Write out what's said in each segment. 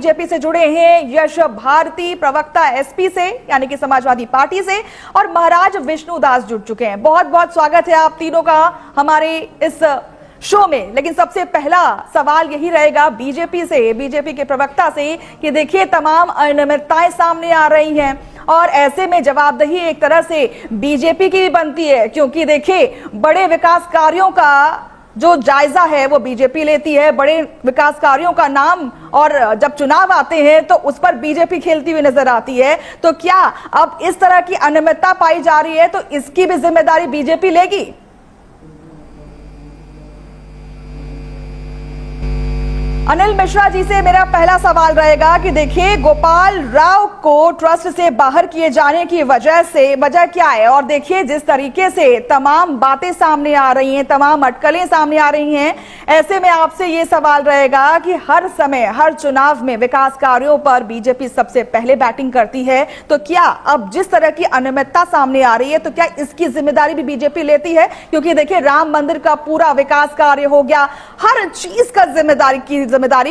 BJP से जुड़े हैं यश भारती, प्रवक्ता एसपी से यानी कि समाजवादी पार्टी से, और महाराज विष्णुदास जुड़ चुके हैं। बहुत बहुत स्वागत है आप तीनों का हमारे इस शो में। लेकिन सबसे पहला सवाल यही रहेगा बीजेपी से, बीजेपी के प्रवक्ता से, कि देखिए तमाम अनियमितताएं सामने आ रही हैं और ऐसे में जवाबदेही एक तरह से बीजेपी की भी बनती है, क्योंकि देखिए बड़े विकास कार्यों का जो जायजा है वो बीजेपी लेती है, बड़े विकास कार्यों का नाम, और जब चुनाव आते हैं तो उस पर बीजेपी खेलती हुई नजर आती है। तो क्या अब इस तरह की अनियमितता पाई जा रही है तो इसकी भी जिम्मेदारी बीजेपी लेगी? अनिल मिश्रा जी से मेरा पहला सवाल रहेगा कि देखिए गोपाल राव को ट्रस्ट से बाहर किए जाने की वजह क्या है, और देखिए जिस तरीके से तमाम बातें सामने आ रही हैं, तमाम अटकलें सामने आ रही हैं, ऐसे में आपसे ये सवाल रहेगा कि हर समय हर चुनाव में विकास कार्यों पर बीजेपी सबसे पहले बैटिंग करती है, तो क्या अब जिस तरह की अनियमितता सामने आ रही है तो क्या इसकी जिम्मेदारी भी बीजेपी लेती है? क्योंकि देखिए राम मंदिर का पूरा विकास कार्य हो गया, हर चीज का जिम्मेदारी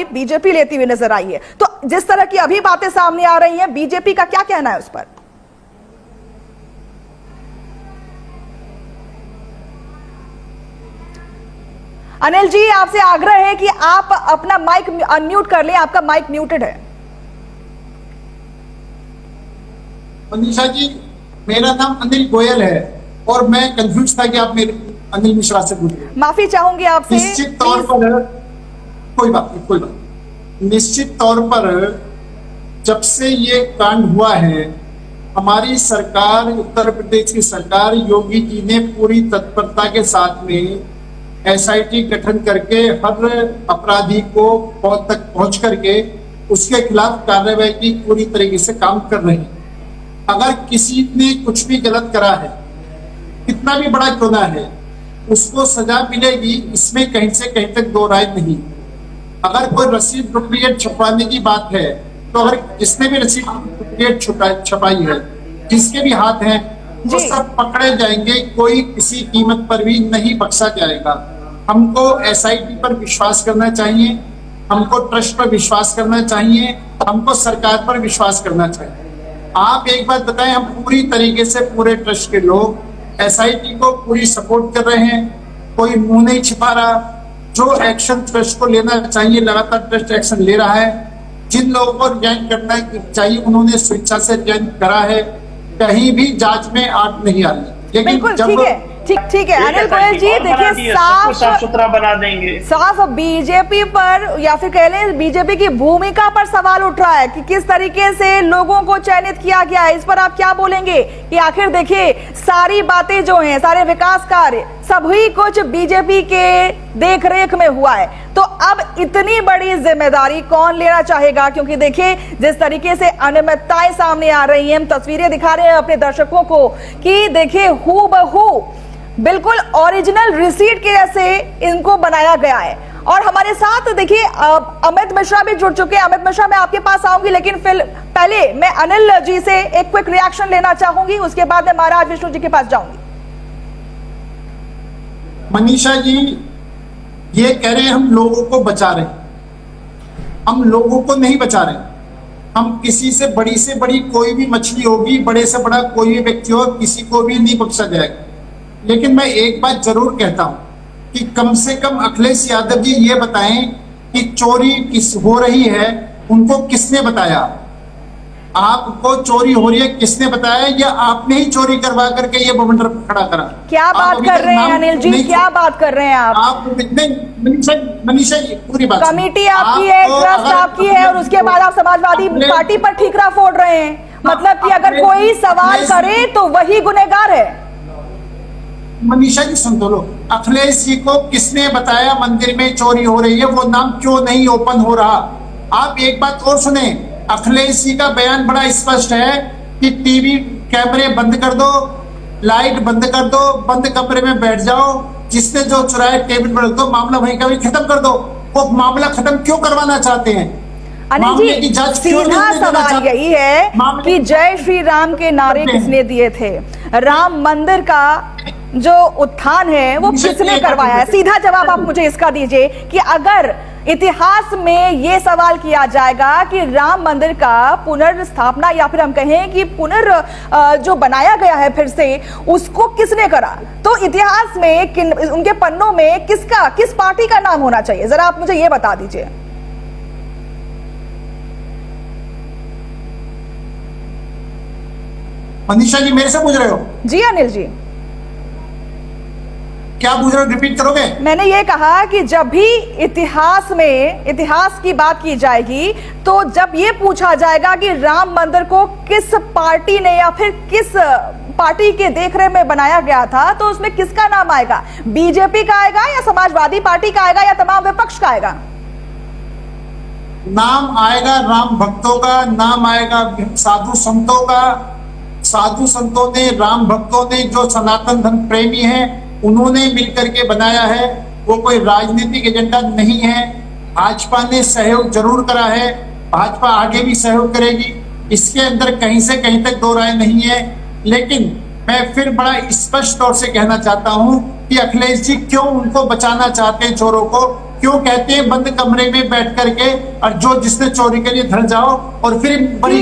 बीजेपी लेती हुई नजर आई है। तो जिस तरह की अभी बातें सामने आ रही हैं, बीजेपी का क्या कहना है उस पर? अनिल जी, आपसे आग्रह है कि आप अपना माइक अनम्यूट कर लें, आपका माइक म्यूटेड है। मनीषा जी, मेरा नाम अनिल गोयल है और मैं कंफ्यूज था कि आप मेरे अनिल मिश्रा से पूछ रहे हैं। माफी चाहूंगी आपसे। निश्चित तौर पर कोई बात नहीं। निश्चित तौर पर जब से ये कांड हुआ है, हमारी सरकार, उत्तर प्रदेश की सरकार, योगी जी ने पूरी तत्परता के साथ में एसआईटी गठन करके हर अपराधी को बहुत तक पहुंच करके उसके खिलाफ कार्रवाई की पूरी तरीके से काम कर रहे हैं। अगर किसी ने कुछ भी गलत करा है, कितना भी बड़ा क्यों ना है, उसको सजा मिलेगी, इसमें कहीं से कहीं तक दो राय नहीं। अगर कोई रसीद डुप्लीकेट छपवाने की बात है तो अगर जिसने भी रसीद डुप्लीकेट छपाई है, जिसके भी हाथ हैं, वो सब पकड़े जाएंगे, कोई किसी कीमत पर भी नहीं बख्शा जाएगा। हमको एसआईटी पर विश्वास करना चाहिए, हमको ट्रस्ट पर विश्वास करना चाहिए, हमको सरकार पर विश्वास करना चाहिए। आप एक बात बताएं, हम पूरी तरीके से पूरे ट्रस्ट के लोग एसआईटी को पूरी सपोर्ट कर रहे हैं, कोई मुंह नहीं छिपा रहा। जो एक्शन ट्रस्ट को लेना चाहिए लगातार ट्रस्ट एक्शन ले रहा है। जिन लोगों को रिजाइन करना चाहिए उन्होंने स्वेच्छा से रिजाइन करा है, कहीं भी जांच में आड़ नहीं आ रही। लेकिन जब ठीक है अनिल गोयल जी, देखिए साफ सुथरा बना देंगे, साफ बीजेपी पर या फिर कह लें बीजेपी की भूमिका पर सवाल उठ रहा है कि किस तरीके से लोगों को चयनित किया गया है। इस पर आप क्या बोलेंगे कि आखिर देखिए सारी बातें जो हैं, सारे विकास कार्य सभी कुछ बीजेपी के देखरेख में हुआ है, तो अब इतनी बड़ी जिम्मेदारी कौन लेना चाहेगा? क्योंकि देखिए जिस तरीके से अनियमितताएं सामने आ रही हैं, हम तस्वीरें दिखा रहे हैं अपने दर्शकों को कि देखिए हूबहू बिल्कुल ओरिजिनल रिसीट के जैसे इनको बनाया गया है। और हमारे साथ देखिए अमित मिश्रा भी जुड़ चुके हैं। अमित मिश्रा, मैं आपके पास आऊंगी, लेकिन पहले मैं अनिल जी से एक क्विक रिएक्शन लेना चाहूंगी, उसके बाद मैं महाराज विष्णु जी के पास जाऊंगी। मनीषा जी ये कह रहे हैं हम लोगों को बचा रहे हैं, हम लोगों को नहीं बचा रहे। हम किसी से बड़ी कोई भी मछली होगी, बड़े से बड़ा कोई भी व्यक्ति हो, किसी को भी नहीं बख्शा जाएगा। लेकिन मैं एक बात जरूर कहता हूं कि कम से कम अखिलेश यादव जी ये बताएं कि चोरी किस हो रही है, उनको किसने बताया? आपको चोरी हो रही है किसने बताया, या आपने ही चोरी करवा करके ये बवंडर खड़ा करा? क्या बात कर रहे हैं अनिल जी, क्या बात कर रहे हैं आप? मनीषा जी पूरी बात, कमेटी आपकी है, ट्रस्ट आपकी है, और उसके बाद आप समाजवादी पार्टी पर ठीकरा फोड़ रहे हैं। मतलब कि अगर कोई सवाल करे तो वही गुनहगार है। मनीषा जी सुन तो लो, अखिलेश जी को किसने बताया मंदिर में चोरी हो रही है? वो नाम क्यों नहीं ओपन हो रहा? आप एक बात और सुने, अखिलेश जी का बयान बड़ा स्पष्ट है कि टीवी कैमरे बंद कर दो, लाइट बंद कर दो, बंद कमरे में बैठ जाओ, जिसने जो चुराया टेबल पर रख दो, मामला वहीं का वहीं खत्म कर दो। वो मामला खत्म क्यों करवाना चाहते हैं? अनिल जी, सीधा सवाल यही है कि जय श्री राम के नारे किसने दिए थे? राम मंदिर का जो उत्थान है वो किसने करवाया है? सीधा जवाब आप मुझे इसका दीजिए कि अगर इतिहास में ये सवाल किया जाएगा कि राम मंदिर का पुनर्स्थापना या फिर हम कहें कि जो बनाया गया है फिर से, उसको किसने करा? तो इतिहास में उनके पन्नों में किस पार्टी का नाम होना चाहिए, जरा आप मुझे ये बता दीजिए। मनीषा जी मेरे से पूछ रहे हो? जी अनिल जी। क्या पूछ रहे हो, रिपीट करोगे? मैंने ये कहा कि जब भी इतिहास की बात की जाएगी तो जब ये पूछा जाएगा कि राम मंदिर को किस पार्टी ने या फिर किस पार्टी के देखरेख में बनाया गया था, तो उसमें किसका नाम आएगा? बीजेपी का आएगा या समाजवादी पार्टी का आएगा या तमाम विपक्ष का आएगा? नाम आएगा राम भक्तों का, नाम आएगा साधु संतों का। साधु संतों ने, राम भक्तों ने, जो सनातन धर्म प्रेमी हैं, उन्होंने मिलकर के बनाया है। वो कोई राजनीतिक एजेंडा नहीं है। भाजपा ने सहयोग जरूर करा है, भाजपा आगे भी सहयोग करेगी, इसके अंदर कहीं से कहीं तक दो राय नहीं है। लेकिन मैं फिर बड़ा स्पष्ट तौर से कहना चाहता हूं कि अखिलेश जी क्यों उनको बचाना चाहते हैं, चोरों को क्यों कहते हैं बंद कमरे में बैठ करके, और जो जिसने चोरी करी धर जाओ और फिर बड़ी